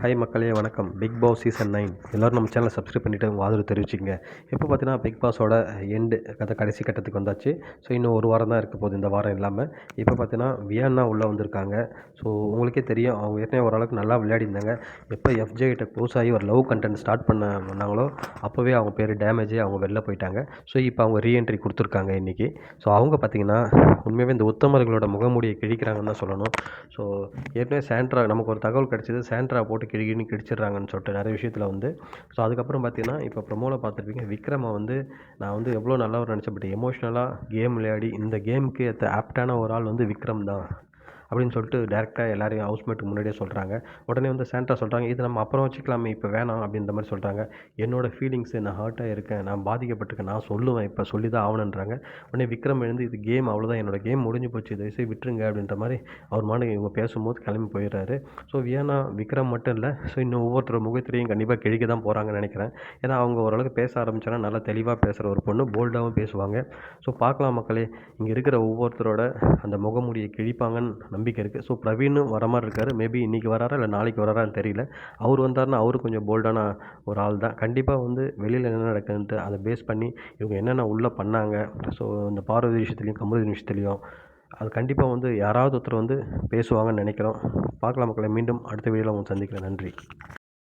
Hi மக்களே வணக்கம். Big Boss season 9 எல்லோரும் நம்ம சேனலை சப்ஸ்கிரைப் பண்ணிவிட்டு உங்கள் ஆதரவு தெரிவிச்சிங்க. இப்போ பார்த்தீங்கன்னா பிக் பாஸோட கடைசி கட்டத்துக்கு வந்தாச்சு. ஸோ இன்னும் ஒரு வாரம் தான் இருக்க போகுது, இந்த வாரம் இல்லாமல். இப்போ பார்த்தீங்கன்னா வியன்னா உள்ளே வந்திருக்காங்க. ஸோ உங்களுக்கே தெரியும், அவங்க ஏற்கனவே ஓரளவுக்கு நல்லா விளையாடிருந்தாங்க. எப்போ எஃப்ஜே கிட்ட க்ளோஸ் ஆகி ஒரு லவ் கண்டென்ட் ஸ்டார்ட் பண்ணாங்களோ அப்போவே அவங்க பேர் டேமேஜே, அவங்க வெளில போயிட்டாங்க. ஸோ இப்போ அவங்க ரீஎன்ட்ரி கொடுத்துருக்காங்க இன்றைக்கி. ஸோ அவங்க பார்த்தீங்கன்னா உண்மையாகவே இந்த உத்தமர்களோட முகமூடியை கிழிக்கிறாங்கன்னு தான் சொல்லணும். ஸோ ஏற்கனவே சாண்ட்ரா நமக்கு ஒரு தகவல் கிடச்சிது, சாண்ட்ரா போட்டு கிழிச்சிடுறாங்கன்னு சொல்லிட்டு நிறைய விஷயத்தில் வந்து. ஸோ அதுக்கப்புறம் பார்த்தீங்கன்னா இப்போ ப்ரொமோவில் பார்த்துருப்பீங்க, விக்ரமை வந்து நான் வந்து எவ்வளோ நல்லவர் நினச்சேன், பட் எமோஷ்னலாக கேம் விளையாடி இந்த கேமுக்கு ஆப்டான ஒரு ஆள் வந்து விக்ரம் தான் அப்படின்னு சொல்லிட்டு டேரெக்டாக எல்லாரையும் ஹவுஸ்மேட்டுக்கு முன்னாடியே சொல்கிறாங்க. உடனே வந்து சாண்ட்ரா சொல்கிறாங்க, இது நம்ம அப்புறம் வச்சுக்கலாமே, இப்போ வேணாம் அப்படின்ற மாதிரி சொல்கிறாங்க. என்னோடய ஃபீலிங்ஸு, நான் ஹர்ட்டாக இருக்கேன், நான் பாதிக்கப்பட்டிருக்கேன், நான் சொல்லுவேன், இப்போ சொல்லி தான் ஆகணுன்றாங்க. உடனே விக்ரம் எழுந்து, இது கேம், அவ்வளோதான், என்னோடய கேம் முடிஞ்சு போச்சு, தயவுசெய்து விட்டுருங்க அப்படின்ற மாதிரி அவர் மாட்டுக்கு இவங்க பேசும்போது கிளம்பி போயிடுறாரு. ஸோ வியானா விக்ரம் மட்டும் இல்லை, ஸோ இன்னும் ஒவ்வொருத்தர் முகத்திலையும் கண்டிப்பாக கிழிக்க தான் போகிறாங்கன்னு நினைக்கிறேன். ஏன்னா அவங்க ஓரளவுக்கு பேச ஆரம்பிச்சாங்கன்னா நல்லா தெளிவாக பேசுகிற ஒரு பொண்ணு, போல்டாகவும் பேசுவாங்க. ஸோ பார்க்கலாம் மக்களே, இங்கே இருக்கிற ஒவ்வொருத்தரோட அந்த முகமூடியை கிழிப்பாங்கன்னு நம்பிக்கை இருக்குது. ஸோ பிரவீனும் வர மாதிரி இருக்கார். மேபி இன்றைக்கி வராரா இல்லை நாளைக்கு வராரான்னு தெரியல. அவர் வந்தார்னா அவரும் கொஞ்சம் போல்டான ஒரு ஆள் தான். கண்டிப்பாக வந்து வெளியில் என்ன நடக்குதுன்ட்டு அதை பேஸ் பண்ணி இவங்க என்னென்ன உள்ளே பண்ணாங்க, ஸோ இந்த பார்வதி விஷயத்துலையும் கமருதீன் விஷயத்துலையும் அது கண்டிப்பாக வந்து யாராவது ஒருத்தர் வந்து பேசுவாங்கன்னு நினைக்கிறோம். பார்க்கலாம் மக்களை, மீண்டும் அடுத்த வீடியோவில் உங்களை சந்திக்கிறேன். நன்றி.